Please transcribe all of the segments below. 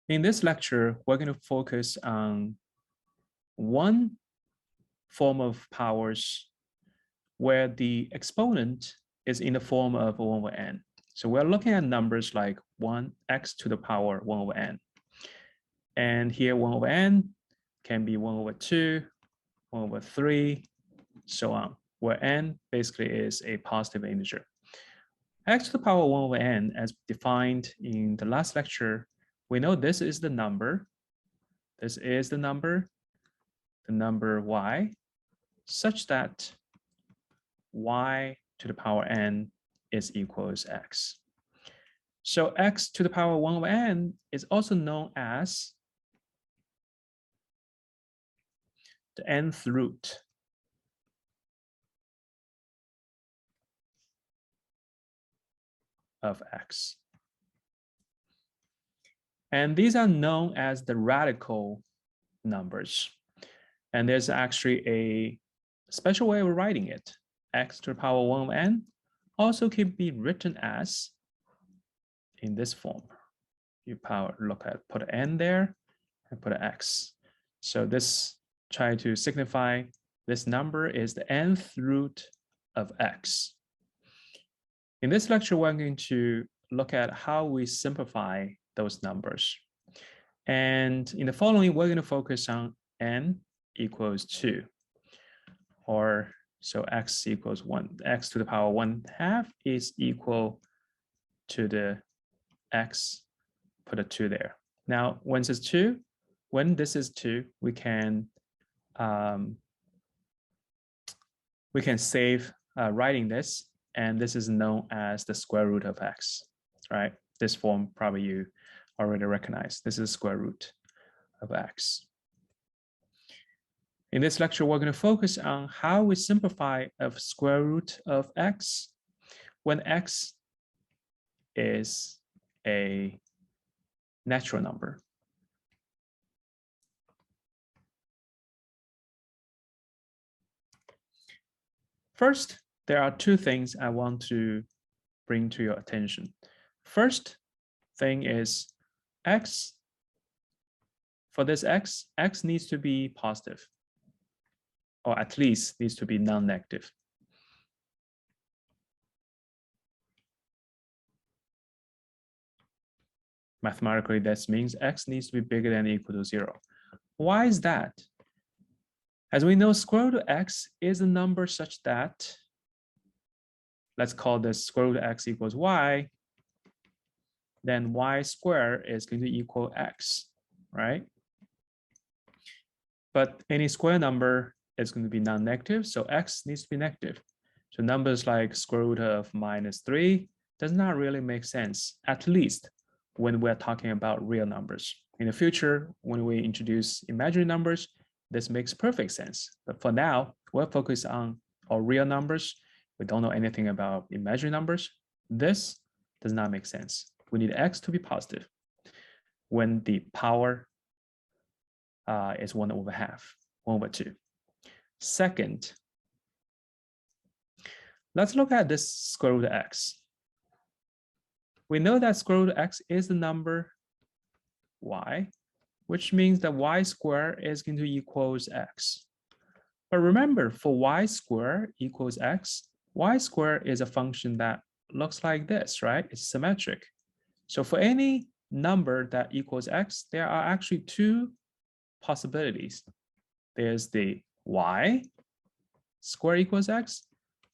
In this lecture, we're going to focus on one form of powers where the exponent is in the form of 1 over n. So we're looking at numbers like 1x to the power 1 over n. And here 1 over n can be 1 over 2, 1 over 3, so on, where n basically is a positive integer. X to the power 1 over n, as defined in the last lecture, we know this is the number. This is the number y, such that y to the power n is equals x. So x to the power 1 over n is also known as the nth root of x. And these are known as the radical numbers. And there's actually a special way of writing it. X to the power 1 over n also can be written as in this form. You put an n there and put an x. So this try to signify this number is the nth root of x. In this lecture, we're going to look at how we simplify those numbers. And in the following, we're going to focus on n equals 2, or so x equals 1. X to the power 1/2 is equal to the x, put a 2 there. Now, when this is 2, we can save writing this, and this is known as the square root of x, right? This form probably you already recognize. This is square root of x. In this lecture, we're going to focus on how we simplify a square root of x when x is a natural number. First, there are two things I want to bring to your attention. First thing is x. For this x needs to be positive, or at least needs to be non-negative. Mathematically, that means x needs to be bigger than or equal to 0. Why is that? As we know, square root of x is a number such that, let's call this square root of x equals y, then y squared is going to equal x, right? But any square number is going to be non-negative, so x needs to be negative. So numbers like square root of -3 does not really make sense, at least when we're talking about real numbers. In the future, when we introduce imaginary numbers, this makes perfect sense. But for now, we're focused on our real numbers. We don't know anything about imaginary numbers. This does not make sense. We need x to be positive when the power is 1 over half, 1 over 2. Second, let's look at this square root of x. We know that square root of x is the number y, which means that y squared is going to equals x. But remember, for y squared equals x, y squared is a function that looks like this, right? It's symmetric. So for any number that equals x, there are actually two possibilities. There's the y squared equals x,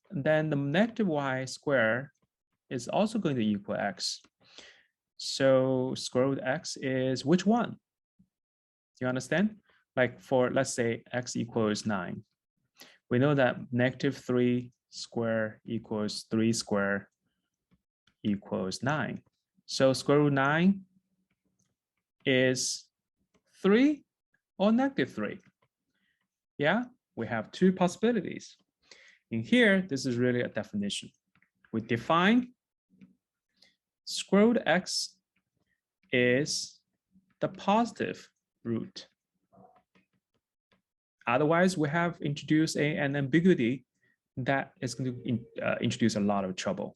and then the negative y squared is also going to equal x. So square root of x is which one? Do you understand? Like for, let's say, x equals 9. We know that -3 squared equals 3 squared equals 9. So square root 9 is 3 or -3. Yeah, we have two possibilities. In here, this is really a definition. We define square root x is the positive root. Otherwise, we have introduced an ambiguity that is going to introduce a lot of trouble.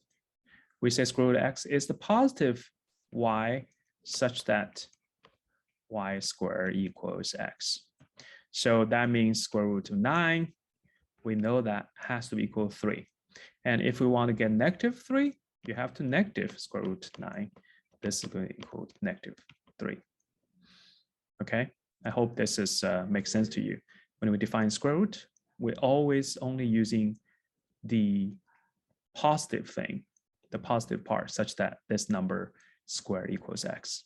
We say square root of x is the positive y such that y squared equals x. So that means square root of 9. We know that has to be equal to 3. And if we want to get negative 3, you have to negative square root 9. This is going to equal negative 3. Okay, I hope this is makes sense to you. When we define square root, we're always only using the positive thing, the positive part, such that this number squared equals x.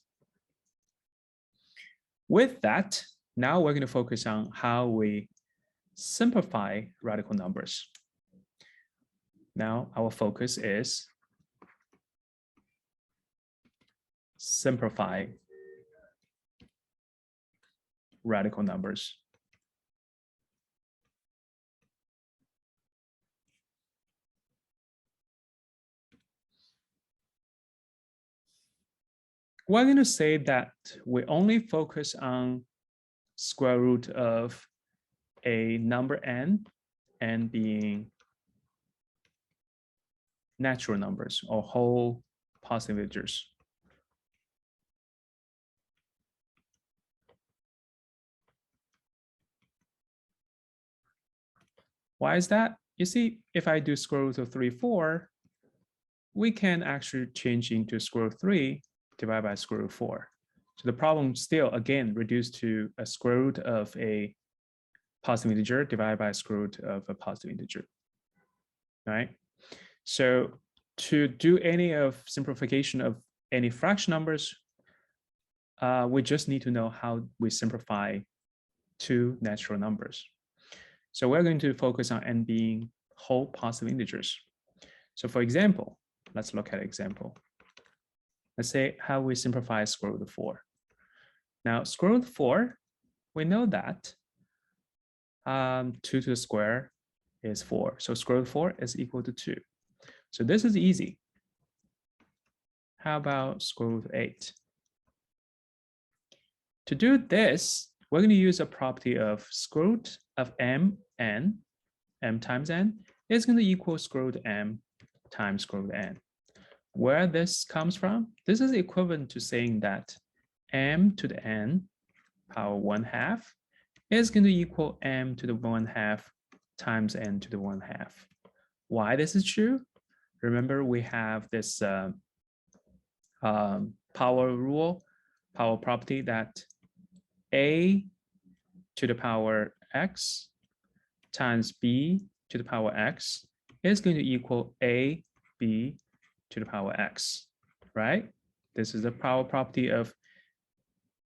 With that, now we're going to focus on how we simplify radical numbers. Now our focus is simplify radical numbers. We're going to say that we only focus on square root of a number n being natural numbers or whole positive integers. Why is that? You see, if I do square root of 3, 4, we can actually change into square root of 3 divided by square root of 4. So the problem still, again, reduced to a square root of a positive integer divided by square root of a positive integer, right? So to do any of simplification of any fraction numbers, we just need to know how we simplify two natural numbers. So we're going to focus on n being whole positive integers. So for example, let's look at an example. Let's say how we simplify square root of 4. Now, square root of 4, we know that 2 to the square is 4. So square root of 4 is equal to 2. So this is easy. How about square root of 8? To do this, we're going to use a property of square root of m times n is going to equal square root of m times square root of n. Where this comes from, this is equivalent to saying that m to the n power 1/2 is going to equal m to the 1/2 times n to the 1/2. Why this is true? Remember, we have this power rule, power property that a to the power x times b to the power x is going to equal a b to the power x, right? This is the power property of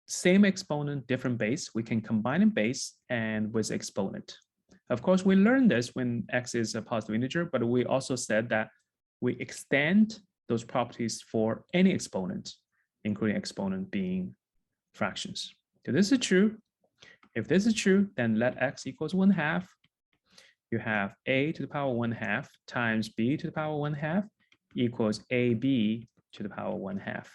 same exponent, different base. We can combine in base and with exponent. Of course, we learned this when x is a positive integer, but we also said that we extend those properties for any exponent, including exponent being fractions. So this is true. If this is true, then let x equals 1/2. You have a to the power 1/2 times b to the power 1/2 equals ab to the power 1/2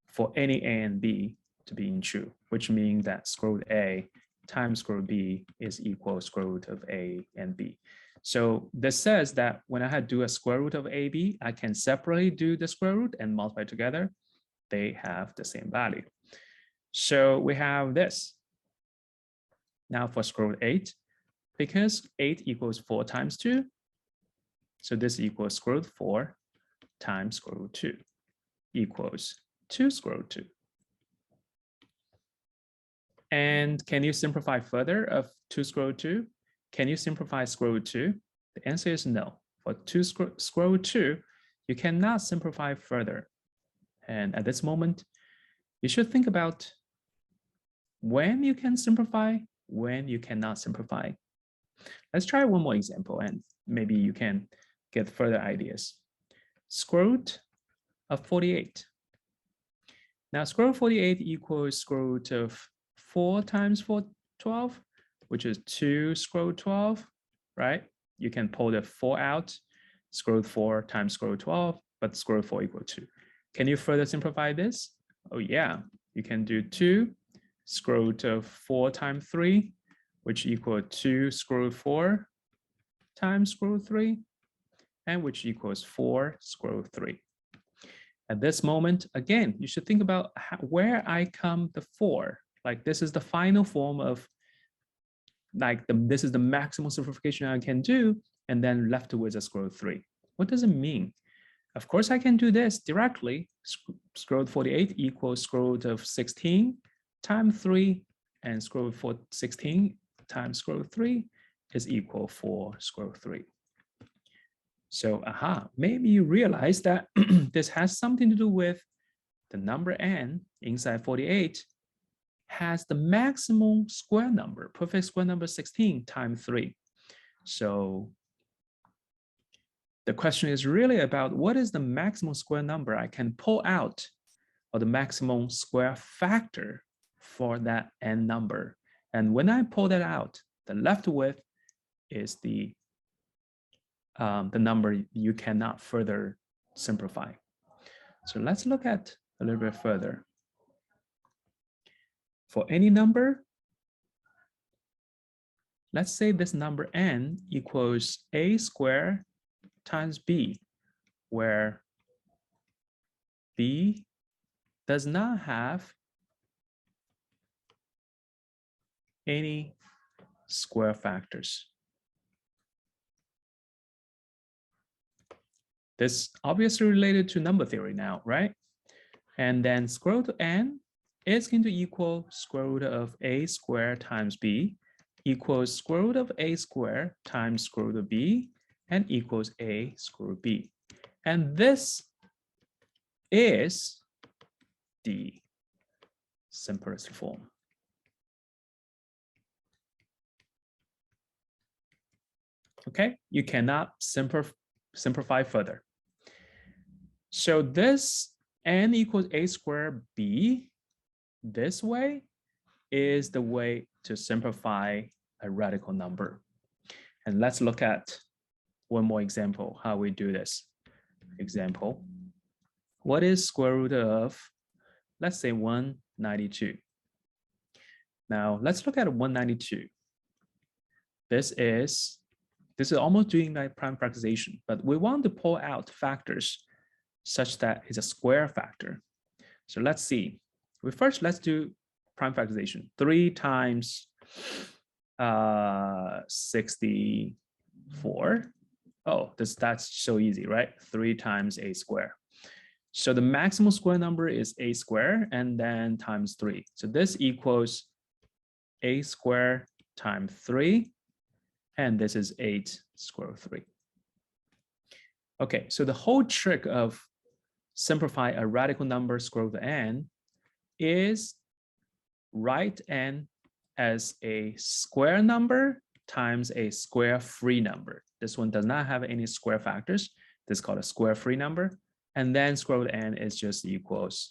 for any a and b to being true, which means that square root a times square root b is equal square root of a and b. So this says that when I do a square root of ab, I can separately do the square root and multiply together. They have the same value. So we have this. Now for square root 8, because 8 equals 4 times 2, so this equals square root 4 times square root 2 equals 2 square root 2. And can you simplify further of 2 square root 2? Can you simplify square root 2? The answer is no. For 2 square root 2, you cannot simplify further. And at this moment, you should think about when you can simplify, when you cannot simplify. Let's try one more example and maybe you can get further ideas. Square root of 48. Now square root of 48 equals square root of 4 times 4, 12, which is 2 square root 12, right? You can pull the 4 out, square root 4 times square root 12, but square root 4 equals 2. Can you further simplify this? Oh yeah, you can do 2 square root of 4 times 3, which equals 2 square root 4 times square root 3, and which equals 4 square root 3. At this moment, again, you should think about where I come the 4. Like this is the final form of like this is the maximum simplification I can do, and then left with a square root 3. What does it mean? Of course, I can do this directly. Square root 48 equals square root of 16 times 3, and square root of 16 times square root 3 is equal 4 square root 3. So, maybe you realize that this has something to do with the number n inside 48 has the maximum square number, perfect square number 16 times 3. So the question is really about what is the maximum square number I can pull out, or the maximum square factor for that n number. And when I pull that out, the left with is the number you cannot further simplify. So let's look at a little bit further. For any number, let's say this number n equals a squared times b, where b does not have any square factors. This obviously related to number theory now, right? And then square root of n is going to equal square root of a squared times b equals square root of a squared times square root of b and equals a square root of b. And this is the simplest form. Okay, you cannot simplify further. So this n equals a squared b, this way is the way to simplify a radical number. And let's look at one more example, how we do this. Example, what is square root of, let's say 192. Now let's look at 192. This is almost doing like prime factorization, but we want to pull out factors such that it's a square factor. So let's see. Let's do prime factorization. 3 times 64. Oh, that's so easy, right? 3 times a square. So the maximum square number is a square and then times 3. So this equals a square times 3. And this is 8 square root 3. Okay, so the whole trick of simplify a radical number square root of n is write n as a square number times a square free number. This one does not have any square factors. This is called a square free number. And then square root of n is just equals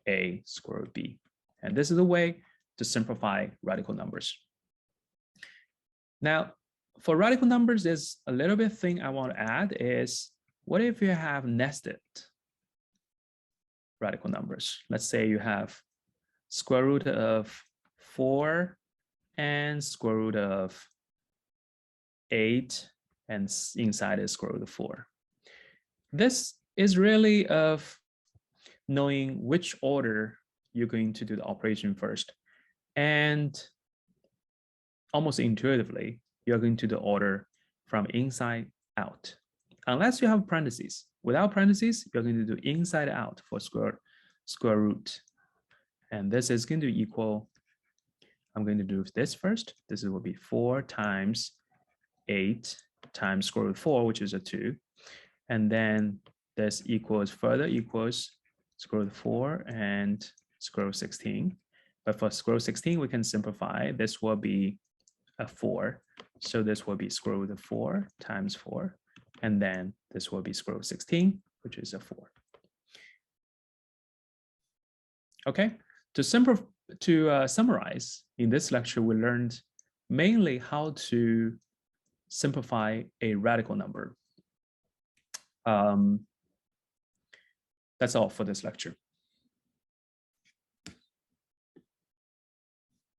a square root of b. And this is a way to simplify radical numbers. Now, for radical numbers, there's a little bit thing I want to add is, what if you have nested radical numbers? Let's say you have square root of 4 and square root of 8, and inside is square root of 4. This is really of knowing which order you're going to do the operation first. And almost intuitively, you're going to do the order from inside out. Unless you have parentheses. Without parentheses, you're going to do inside out for square root. And this is going to equal, I'm going to do this first. This will be 4 times 8 times square root of 4, which is a 2. And then this further equals square root of 4 and square root of 16. But for square root of 16, we can simplify. This will be a 4. So this will be square root of 4 times 4. And then this will be square root of 16, which is a 4. Okay, to summarize, in this lecture, we learned mainly how to simplify a radical number. That's all for this lecture.